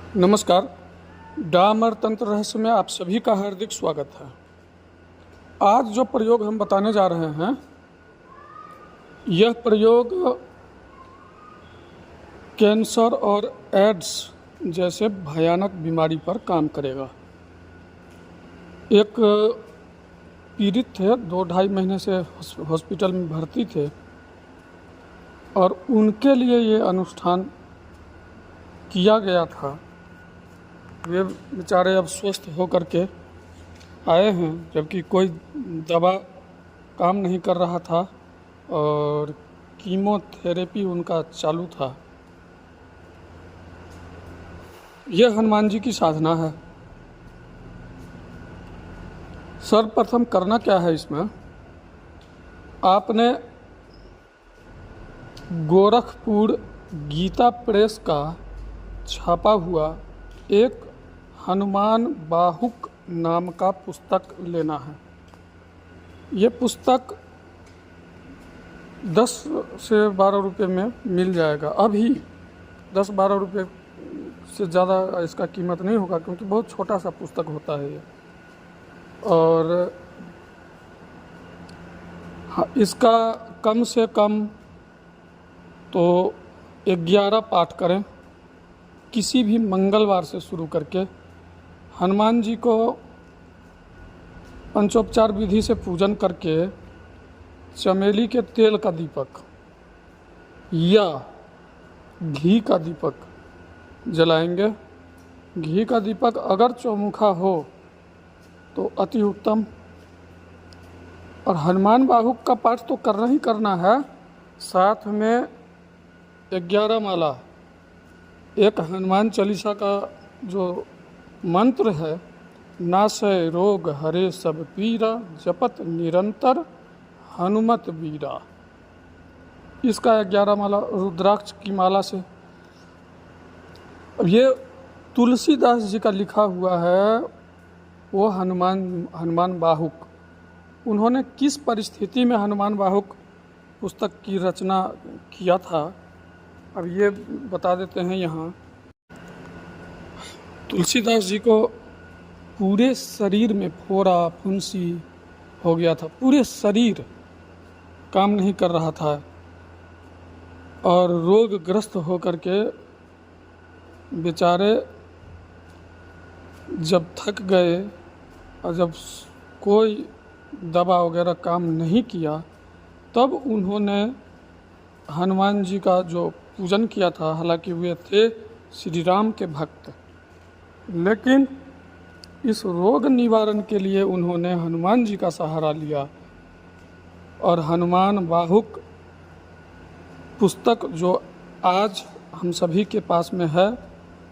नमस्कार। डामर तंत्र रहस्य में आप सभी का हार्दिक स्वागत है। आज जो प्रयोग हम बताने जा रहे हैं, यह प्रयोग कैंसर और एड्स जैसे भयानक बीमारी पर काम करेगा। एक पीड़ित थे, 2-2.5 महीने से हॉस्पिटल में भर्ती थे और उनके लिए ये अनुष्ठान किया गया था। वे बेचारे अब स्वस्थ होकर के आए हैं, जबकि कोई दवा काम नहीं कर रहा था और कीमोथेरेपी उनका चालू था। यह हनुमान जी की साधना है। सर्वप्रथम करना क्या है, इसमें आपने गोरखपुर गीता प्रेस का छापा हुआ एक हनुमान बाहुक नाम का पुस्तक लेना है। ये पुस्तक 10 से 12 रुपये में मिल जाएगा। अभी 10-12 रुपये से ज़्यादा इसका कीमत नहीं होगा, क्योंकि बहुत छोटा सा पुस्तक होता है ये। और इसका कम से कम तो 11 पाठ करें, किसी भी मंगलवार से शुरू करके। हनुमान जी को पंचोपचार विधि से पूजन करके चमेली के तेल का दीपक या घी का दीपक जलाएंगे। घी का दीपक अगर चौमुखा हो तो अति उत्तम। और हनुमान बाहुक का पाठ तो करना ही करना है, साथ में 11 माला। एक हनुमान चालीसा का जो मंत्र है, नासय रोग हरे सब पीरा, जपत निरंतर हनुमत बीरा, इसका 11 माला रुद्राक्ष की माला से। अब ये तुलसीदास जी का लिखा हुआ है, वो हनुमान बाहुक। उन्होंने किस परिस्थिति में हनुमान बाहुक पुस्तक की रचना किया था, अब ये बता देते हैं यहाँ। तुलसीदास जी को पूरे शरीर में फोड़ा फुंसी हो गया था, पूरे शरीर काम नहीं कर रहा था और रोगग्रस्त होकर के बेचारे जब थक गए और जब कोई दवा वगैरह काम नहीं किया, तब उन्होंने हनुमान जी का जो पूजन किया था। हालांकि वे थे श्री राम के भक्त, लेकिन इस रोग निवारण के लिए उन्होंने हनुमान जी का सहारा लिया। और हनुमान बाहुक पुस्तक जो आज हम सभी के पास में है,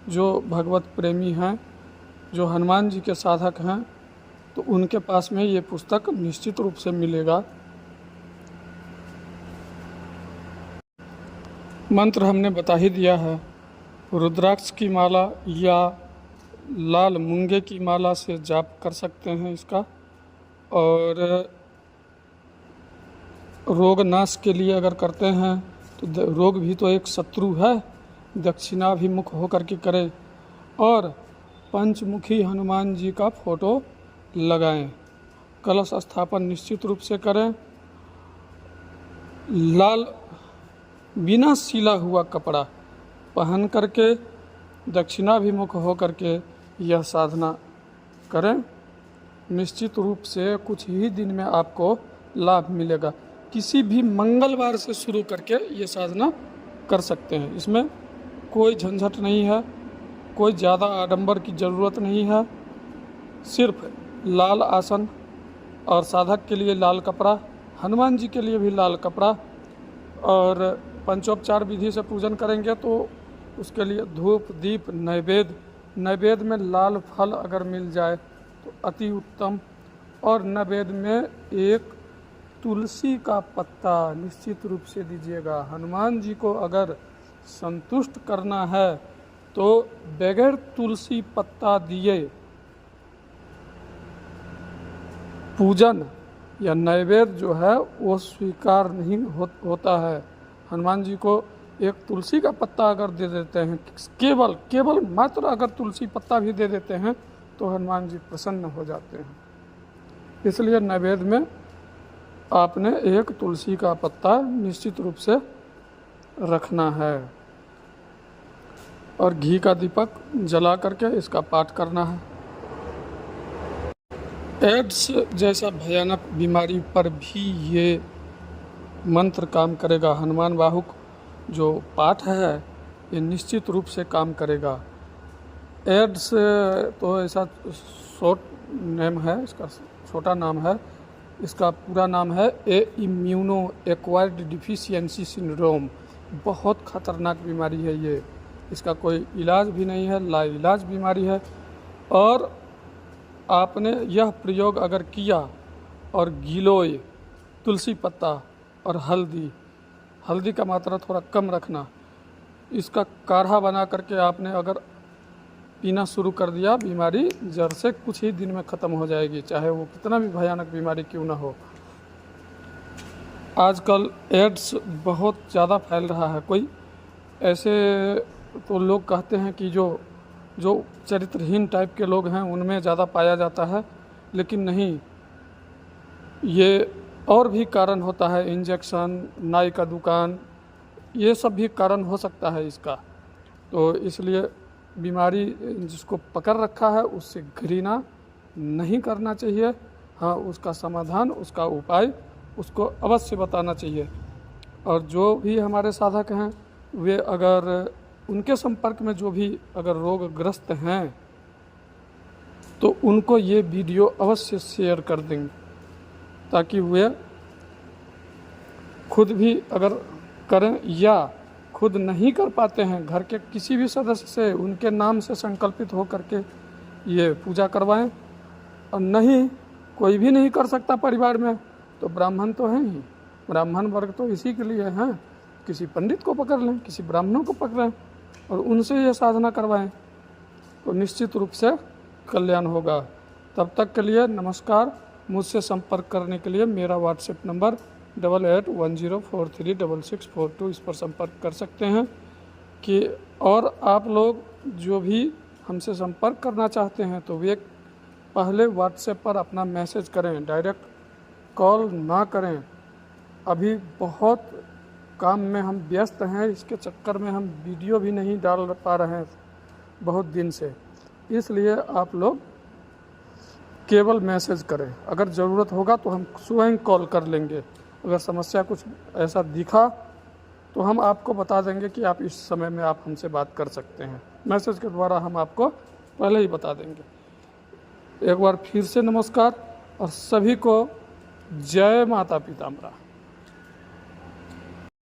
जो भगवत प्रेमी हैं, जो हनुमान जी के साधक हैं, तो उनके पास में ये पुस्तक निश्चित रूप से मिलेगा। मंत्र हमने बता ही दिया है। रुद्राक्ष की माला या लाल मूंगे की माला से जाप कर सकते हैं इसका। और रोग नाश के लिए अगर करते हैं तो रोग भी तो एक शत्रु है, दक्षिणाभिमुख होकर के करें। और पंचमुखी हनुमान जी का फोटो लगाएं। कलश स्थापन निश्चित रूप से करें। लाल बिना सिला हुआ कपड़ा पहन करके दक्षिणाभिमुख होकर के यह साधना करें। निश्चित रूप से कुछ ही दिन में आपको लाभ मिलेगा। किसी भी मंगलवार से शुरू करके ये साधना कर सकते हैं। इसमें कोई झंझट नहीं है, कोई ज़्यादा आडंबर की ज़रूरत नहीं है। सिर्फ लाल आसन और साधक के लिए लाल कपड़ा, हनुमान जी के लिए भी लाल कपड़ा। और पंचोपचार विधि से पूजन करेंगे तो उसके लिए धूप दीप नैवेद्य में लाल फल अगर मिल जाए तो अति उत्तम। और नैवेद्य में एक तुलसी का पत्ता निश्चित रूप से दीजिएगा। हनुमान जी को अगर संतुष्ट करना है तो बगैर तुलसी पत्ता दिए पूजन या नैवेद्य जो है वो स्वीकार नहीं होता है। हनुमान जी को एक तुलसी का पत्ता अगर दे देते हैं, केवल मात्र अगर तुलसी पत्ता भी दे देते हैं तो हनुमान जी प्रसन्न हो जाते हैं। इसलिए नैवेद्य में आपने एक तुलसी का पत्ता निश्चित रूप से रखना है और घी का दीपक जला करके इसका पाठ करना है। एड्स जैसा भयानक बीमारी पर भी ये मंत्र काम करेगा। हनुमान बाहुक जो पाठ है ये निश्चित रूप से काम करेगा। एड्स तो ऐसा शॉर्ट नेम है, इसका छोटा नाम है। इसका पूरा नाम है इम्यूनो एक्वायर्ड डिफिशियंसी सिंड्रोम। बहुत खतरनाक बीमारी है ये, इसका कोई इलाज भी नहीं है, लाइलाज बीमारी है। और आपने यह प्रयोग अगर किया और गिलोय, तुलसी पत्ता और हल्दी का मात्रा थोड़ा कम रखना, इसका काढ़ा बना करके आपने अगर पीना शुरू कर दिया, बीमारी जड़ से कुछ ही दिन में ख़त्म हो जाएगी, चाहे वो कितना भी भयानक बीमारी क्यों ना हो। आजकल एड्स बहुत ज़्यादा फैल रहा है। कोई ऐसे तो लोग कहते हैं कि जो चरित्रहीन टाइप के लोग हैं उनमें ज़्यादा पाया जाता है, लेकिन नहीं, ये और भी कारण होता है। इंजेक्शन, नाई का दुकान, ये सब भी कारण हो सकता है इसका। तो इसलिए बीमारी जिसको पकड़ रखा है उससे घृणा नहीं करना चाहिए। हाँ, उसका समाधान, उसका उपाय उसको अवश्य बताना चाहिए। और जो भी हमारे साधक हैं वे अगर उनके संपर्क में जो भी अगर रोगग्रस्त हैं तो उनको ये वीडियो अवश्य शेयर कर देंगे, ताकि वे खुद भी अगर करें या खुद नहीं कर पाते हैं, घर के किसी भी सदस्य से उनके नाम से संकल्पित हो करके ये पूजा करवाएं। और नहीं, कोई भी नहीं कर सकता परिवार में, तो ब्राह्मण तो हैं ही, ब्राह्मण वर्ग तो इसी के लिए हैं। किसी पंडित को पकड़ लें, किसी ब्राह्मणों को पकड़ें और उनसे ये साधना करवाएं, तो निश्चित रूप से कल्याण होगा। तब तक के लिए नमस्कार। मुझसे संपर्क करने के लिए मेरा व्हाट्सएप नंबर 8810436642, इस पर संपर्क कर सकते हैं। कि और आप लोग जो भी हमसे संपर्क करना चाहते हैं तो वे पहले व्हाट्सएप पर अपना मैसेज करें, डायरेक्ट कॉल ना करें। अभी बहुत काम में हम व्यस्त हैं, इसके चक्कर में हम वीडियो भी नहीं डाल पा रहे हैं बहुत दिन से। इसलिए आप लोग केवल मैसेज करें। अगर ज़रूरत होगा तो हम स्वयं कॉल कर लेंगे। अगर समस्या कुछ ऐसा दिखा तो हम आपको बता देंगे कि आप इस समय में आप हमसे बात कर सकते हैं। मैसेज के द्वारा हम आपको पहले ही बता देंगे। एक बार फिर से नमस्कार और सभी को जय माता पिताम्बरा।